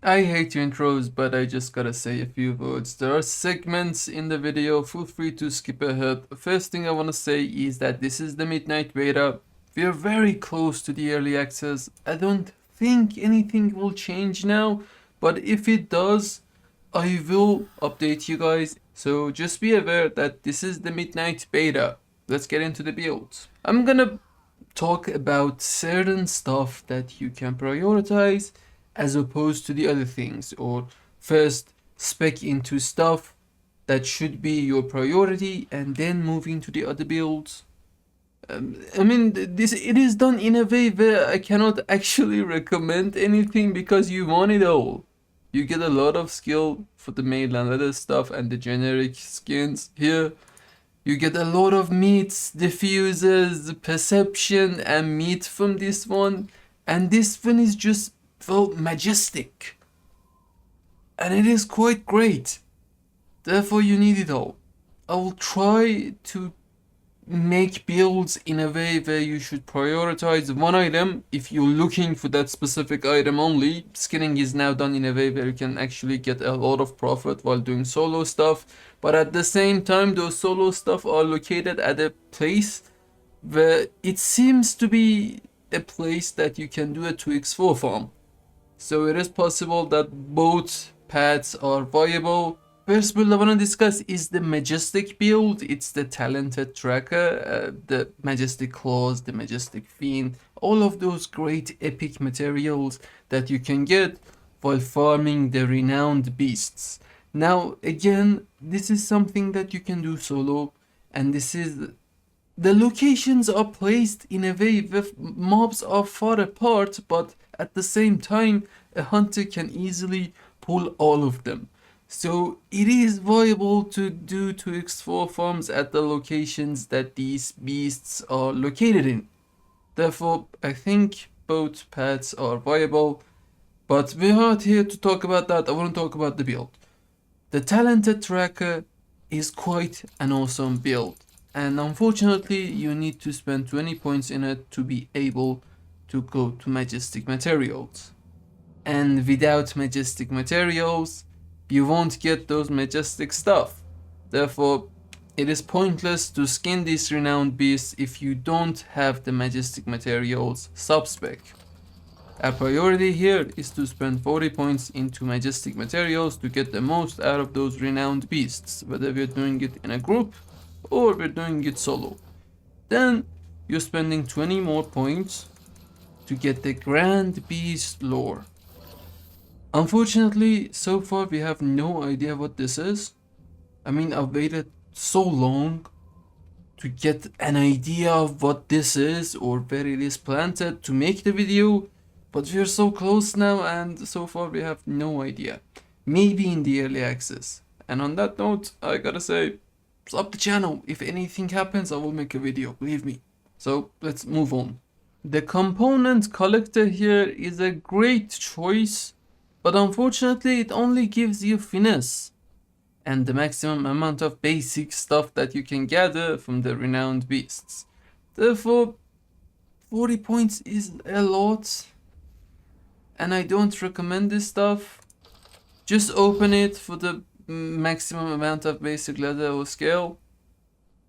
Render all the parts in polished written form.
I hate intros, but I just gotta say a few words. There are segments in the video, feel free to skip ahead. First thing I wanna say is that this is the midnight beta. We are very close to the early access. I don't think anything will change now, but if it does, I will update you guys. So just be aware that this is the midnight beta. Let's get into the build. I'm gonna talk about certain stuff that you can prioritize as opposed to the other things, or first spec into stuff that should be your priority and then move into the other builds. I mean, this it is done in a way where I cannot actually recommend anything because you want it all. You get a lot of skill for the mail and other stuff and the generic skins here. You get a lot of meats, diffusers, perception, and meat from this one. And this one is just, well, majestic. And it is quite great. Therefore, you need it all. I will try to make builds in a way where you should prioritize one item if you're looking for that specific item only. Skinning is now done in a way where you can actually get a lot of profit while doing solo stuff, but at the same time those solo stuff are located at a place where it seems to be a place that you can do a 2x4 farm. So it is possible that both paths are viable. First build I want to discuss is the Majestic build. It's the talented tracker, the Majestic claws, the Majestic fiend, all of those great epic materials that you can get while farming the renowned beasts. Now again, this is something that you can do solo, and this is the locations are placed in a way where mobs are far apart, but at the same time a hunter can easily pull all of them. So it is viable to do 2x4 farms at the locations that these beasts are located in. Therefore, I think both paths are viable, but we're not here to talk about that. I want to talk about the build. The talented tracker is quite an awesome build, and unfortunately you need to spend 20 points in it to be able to go to majestic materials. And without majestic materials, you won't get those majestic stuff. Therefore, it is pointless to skin these renowned beasts if you don't have the majestic materials sub-spec. Our priority here is to spend 40 points into majestic materials to get the most out of those renowned beasts, whether we're doing it in a group or we're doing it solo. Then you're spending 20 more points to get the grand beast lore. Unfortunately, so far we have no idea what this is. I mean, I've waited so long to get an idea of what this is or where it is planted to make the video, but we're so close now and so far we have no idea. Maybe in the early access. And on that note, I gotta say, sub the channel. If anything happens, I will make a video, believe me. So let's move on. The component collector here is a great choice, but unfortunately it only gives you finesse and the maximum amount of basic stuff that you can gather from the renowned beasts. Therefore, 40 points is a lot, and I don't recommend this stuff. Just open it for the maximum amount of basic leather or scale.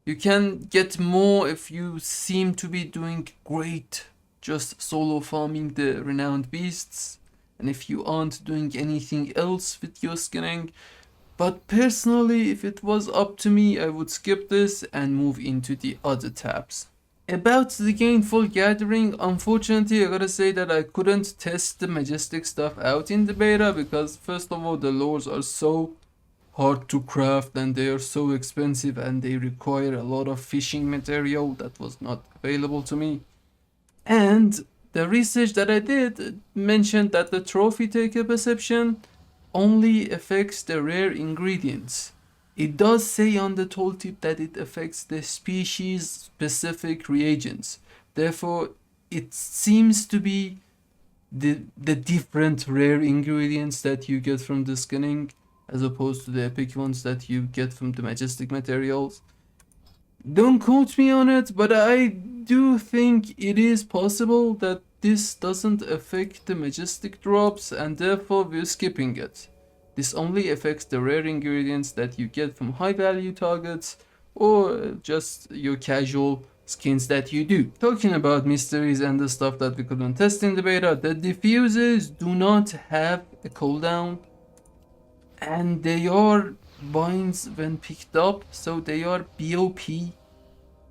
You can get more if you seem to be doing great just solo farming the renowned beasts, and if you aren't doing anything else with your skinning. But personally, if it was up to me, I would skip this and move into the other tabs. About the gainful gathering, unfortunately I gotta say that I couldn't test the majestic stuff out in the beta because first of all the lures are so hard to craft and they are so expensive and they require a lot of fishing material that was not available to me. And the research that I did mentioned that the trophy taker perception only affects the rare ingredients. It does say on the tooltip that it affects the species specific reagents. Therefore, it seems to be the different rare ingredients that you get from the skinning as opposed to the epic ones that you get from the majestic materials. Don't quote me on it, but I do think it is possible that this doesn't affect the Majestic drops, and therefore we're skipping it. This only affects the rare ingredients that you get from high value targets or just your casual skins that you do. Talking about mysteries and the stuff that we couldn't test in the beta, the diffusers do not have a cooldown, and they are binds when picked up, so they are BOP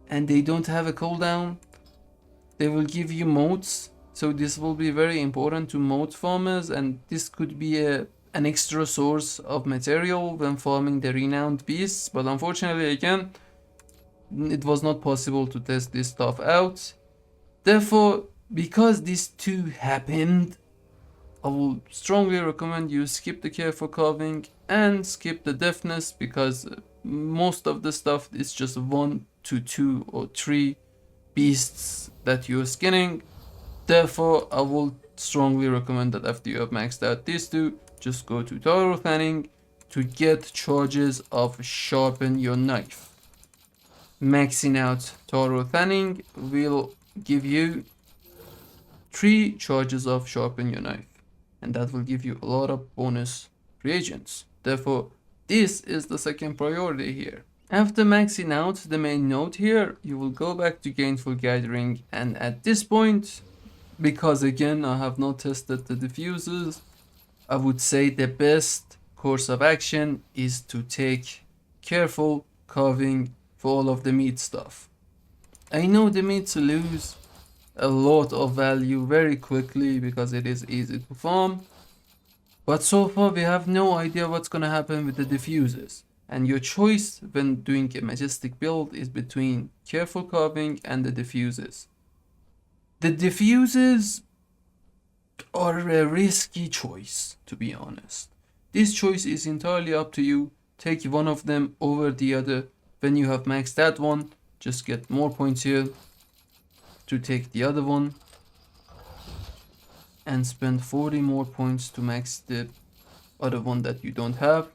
and they don't have a cooldown. They will give you motes, so this will be very important to mote farmers, and this could be an extra source of material when farming the renowned beasts. But unfortunately, again, it was not possible to test this stuff out. Therefore, because these two happened, I will strongly recommend you skip the careful carving and skip the deafness, because most of the stuff is just 1 to 2 or 3 beasts that you're skinning. Therefore, I will strongly recommend that after you have maxed out these two, just go to thorough thinning to get charges of sharpen your knife. Maxing out thorough thinning will give you 3 charges of sharpen your knife, and that will give you a lot of bonus reagents. Therefore, this is the second priority here. After maxing out the main node here, you will go back to Gainful Gathering, and at this point, because again I have not tested the diffusers, I would say the best course of action is to take careful carving for all of the meat stuff. I know the meats lose a lot of value very quickly because it is easy to farm, but so far we have no idea what's gonna happen with the diffusers. And your choice when doing a Majestic build is between careful carving and the diffusers. The diffusers are a risky choice, to be honest. This choice is entirely up to you. Take one of them over the other. When you have maxed that one, just get more points here to take the other one and spend 40 more points to max the other one that you don't have.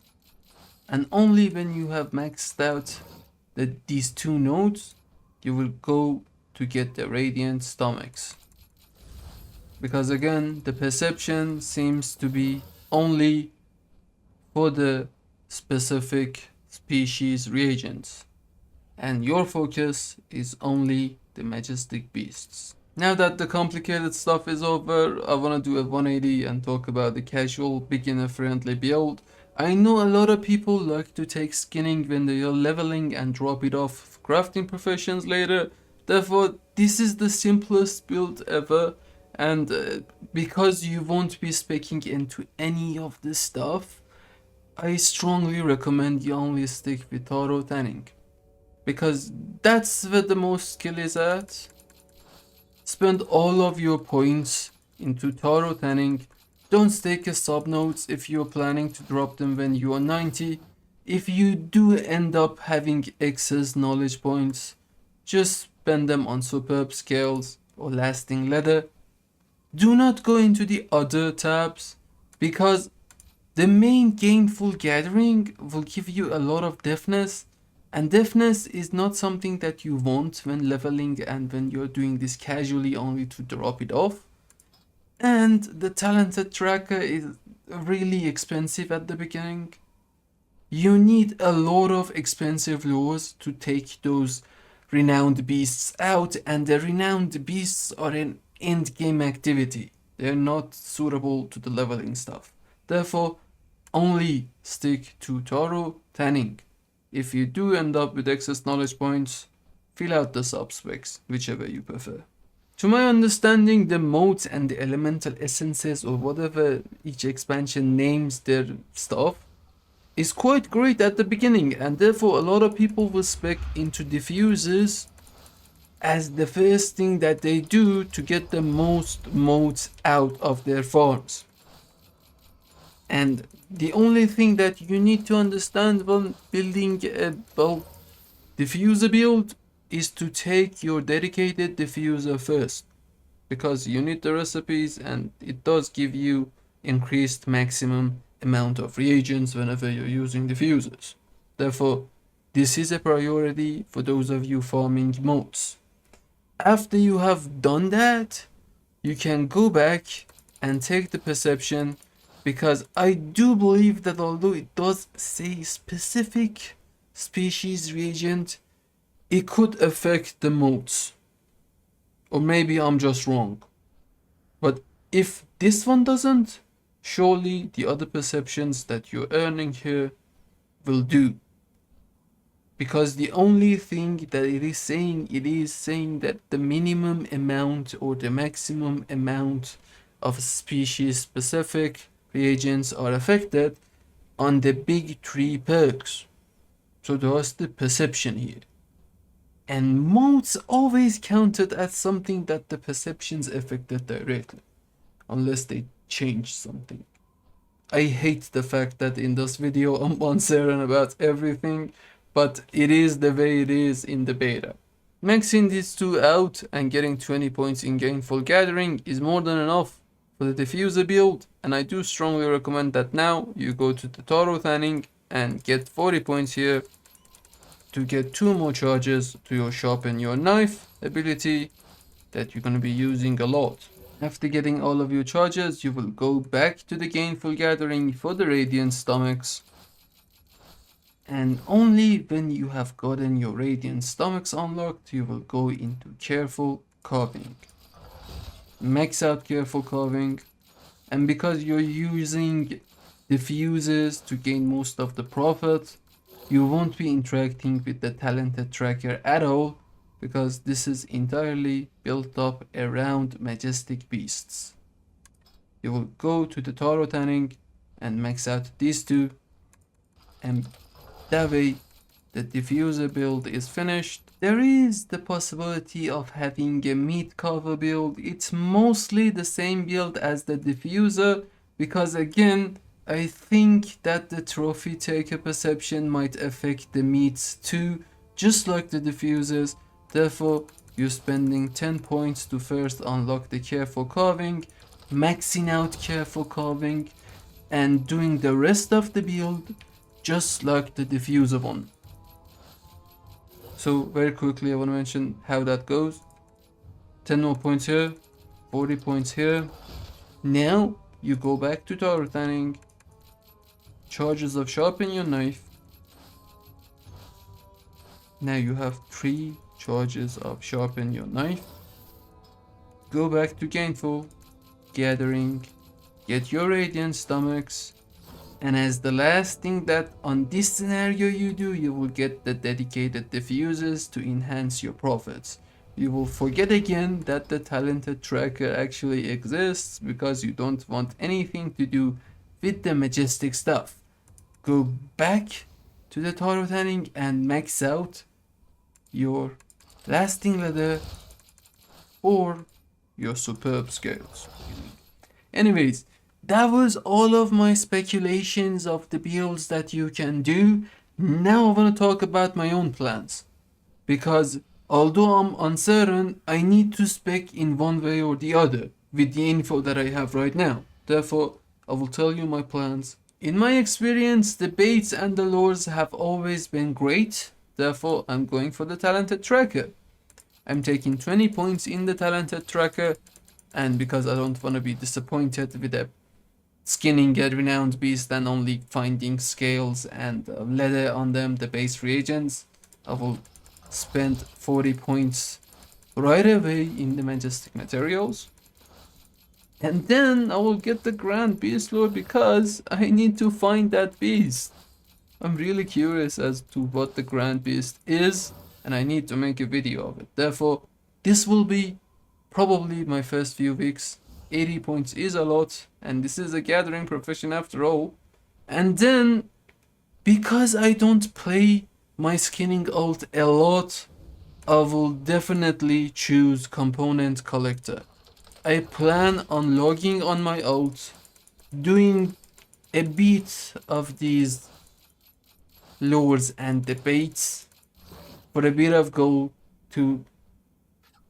And only when you have maxed out these two nodes, you will go to get the Radiant Stomachs. Because again, the perception seems to be only for the specific species reagents, and your focus is only the Majestic beasts. Now that the complicated stuff is over, I want to do a 180 and talk about the casual beginner friendly build. I know a lot of people like to take skinning when they are leveling and drop it off crafting professions later. Therefore, this is the simplest build ever, and because you won't be speccing into any of this stuff, I strongly recommend you only stick with thorough thinning, because that's where the most skill is at. Spend all of your points into thorough thinning. Don't stake a sub nodes if you're planning to drop them when you are 90. If you do end up having excess knowledge points, just spend them on superb scales or lasting leather. Do not go into the other tabs, because the main Gainful Gathering will give you a lot of deafness, and deafness is not something that you want when leveling and when you're doing this casually only to drop it off. And the talented tracker is really expensive at the beginning. You need a lot of expensive lures to take those renowned beasts out, and the renowned beasts are an end game activity. They're not suitable to the leveling stuff. Therefore, only stick to thorough thinning. If you do end up with excess knowledge points, fill out the sub specs, whichever you prefer. To my understanding, the motes and the elemental essences, or whatever each expansion names their stuff, is quite great at the beginning, and therefore a lot of people will spec into diffusers as the first thing that they do to get the most motes out of their farms. And the only thing that you need to understand when building a diffuser build is to take your dedicated diffuser first, because you need the recipes and it does give you increased maximum amount of reagents whenever you're using diffusers. Therefore, this is a priority for those of you farming motes. After you have done that, you can go back and take the perception, because I do believe that although it does say specific species reagent, it could affect the motes. Or maybe I'm just wrong. But if this one doesn't, surely the other perceptions that you're earning here will do. Because the only thing that it is saying that the minimum amount or the maximum amount of species specific reagents are affected on the big three perks. So that's the perception here. And motes always counted as something that the perceptions affected directly, unless they changed something. I hate the fact that in this video I'm uncertain about everything, but it is the way it is in the beta. Maxing these two out and getting 20 points in Gainful Gathering is more than enough for the Diffuser build, and I do strongly recommend that now you go to the Taro Tanning and get 40 points here to get 2 more charges to your Sharpen Your Knife ability that you're going to be using a lot. After getting all of your charges, you will go back to the Gainful Gathering for the Radiant Stomachs. And only when you have gotten your Radiant Stomachs unlocked, you will go into Careful Carving. Max out Careful Carving, and because you're using diffusers to gain most of the profit, you won't be interacting with the Talented Tracker at all, because this is entirely built up around Majestic Beasts. You will go to the Taro Tanning and max out these two, and that way the Diffuser build is finished. There is the possibility of having a meat cover build. It's mostly the same build as the Diffuser, because again, I think that the Trophy Taker perception might affect the meats too, just like the Diffusers. Therefore, you're spending 10 points to first unlock the Careful Carving, maxing out Careful Carving, and doing the rest of the build just like the Diffuser one. So very quickly I want to mention how that goes. 10 more points here, 40 points here. Now you go back to Taro Tanning, charges of Sharpen Your Knife. Now you have 3 charges of Sharpen Your Knife. Go back to Gainful Gathering, get your Radiant Stomachs, and as the last thing that on this scenario you do, you will get the dedicated diffusers to enhance your profits. You will forget again that the Talented Tracker actually exists, because you don't want anything to do with the Majestic stuff. Go back to the Taro Tanning and max out your Lasting Leather or your Superb Scales. Anyways, that was all of my speculations of the builds that you can do. Now I want to talk about my own plans, because although I'm uncertain, I need to spec in one way or the other with the info that I have right now. Therefore, I will tell you my plans. In my experience, the baits and the lures have always been great. Therefore, I'm going for the Talented Tracker. I'm taking 20 points in the Talented Tracker, and because I don't want to be disappointed with a skinning a renowned beast and only finding scales and leather on them, the base reagents, I will spend 40 points right away in the Majestic materials. And then I will get the Grand Beast Lore, because I need to find that beast. I'm really curious as to what the Grand Beast is, and I need to make a video of it. Therefore, this will be probably my first few weeks. 80 points is a lot, and this is a gathering profession after all. And then, because I don't play my skinning ult a lot, I will definitely choose Component Collector. I plan on logging on my ult, doing a bit of these lures and debates for a bit of gold to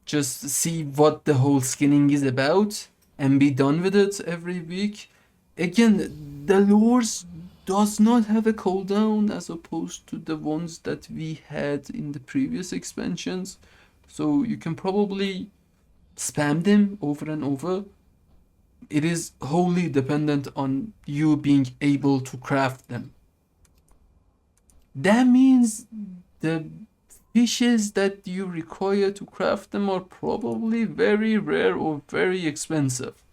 just see what the whole skinning is about and be done with it every week. Again, the lures does not have a cooldown as opposed to the ones that we had in the previous expansions, so you can probably spam them over and over. It is wholly dependent on you being able to craft them. That means the fishes that you require to craft them are probably very rare or very expensive.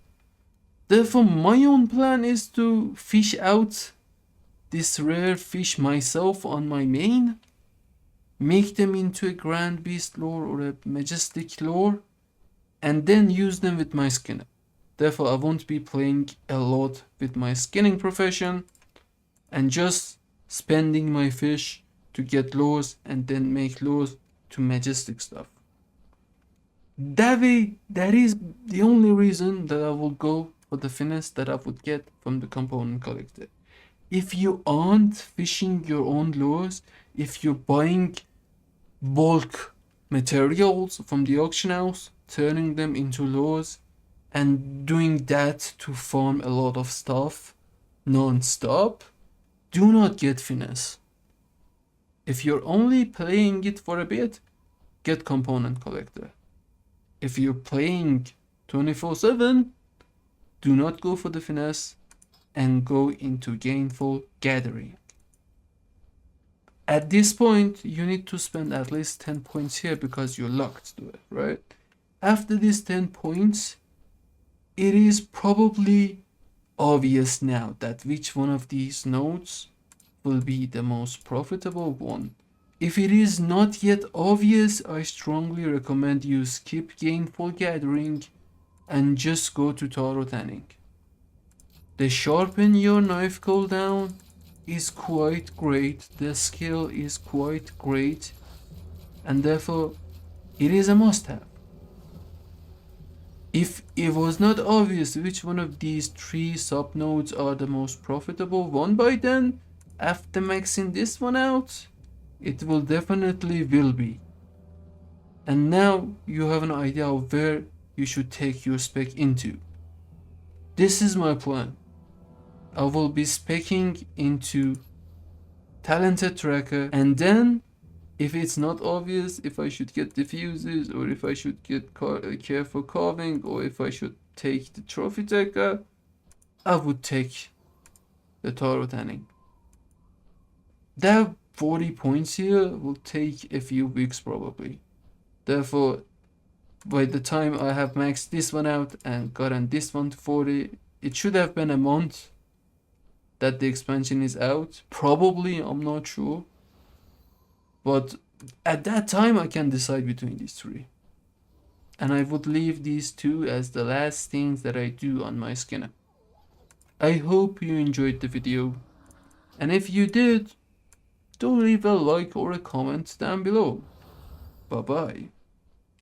Therefore, my own plan is to fish out this rare fish myself on my main, make them into a grand beast lore or a majestic lore, and then use them with my skinner. Therefore, I won't be playing a lot with my skinning profession and just spending my fish to get lures and then make lures to majestic stuff. That way, that is the only reason that I will go for the finesse that I would get from the component collector. If you aren't fishing your own lures, if you're buying bulk materials from the auction house, turning them into lures, and doing that to farm a lot of stuff non-stop, do not get finesse. If you're only playing it for a bit, get component collector. If you're playing 24/7, do not go for the finesse and go into gainful gathering. At this point, you need to spend at least 10 points here because you're locked to it, right? After these 10 points, it is probably obvious now that which one of these nodes will be the most profitable one. If it is not yet obvious, I strongly recommend you skip gainful gathering and just go to taro tanning. The sharpen your knife cooldown is quite great, the skill is quite great, and therefore it is a must-have. If it was not obvious which one of these 3 sub-nodes are the most profitable one by then, after maxing this one out, it will definitely will be. And now you have an idea of where you should take your spec into. This is my plan. I will be speccing into talented tracker, and then if it's not obvious if I should get diffusers or if I should get care for carving or if I should take the trophy taker, I would take the taro tanning. That 40 points here will take a few weeks probably. Therefore, by the time I have maxed this one out and gotten this one to 40, it should have been a month that the expansion is out. Probably, I'm not sure. But at that time, I can decide between these 3. And I would leave these 2 as the last things that I do on my skinner. I hope you enjoyed the video. And if you did, do leave a like or a comment down below. Bye bye.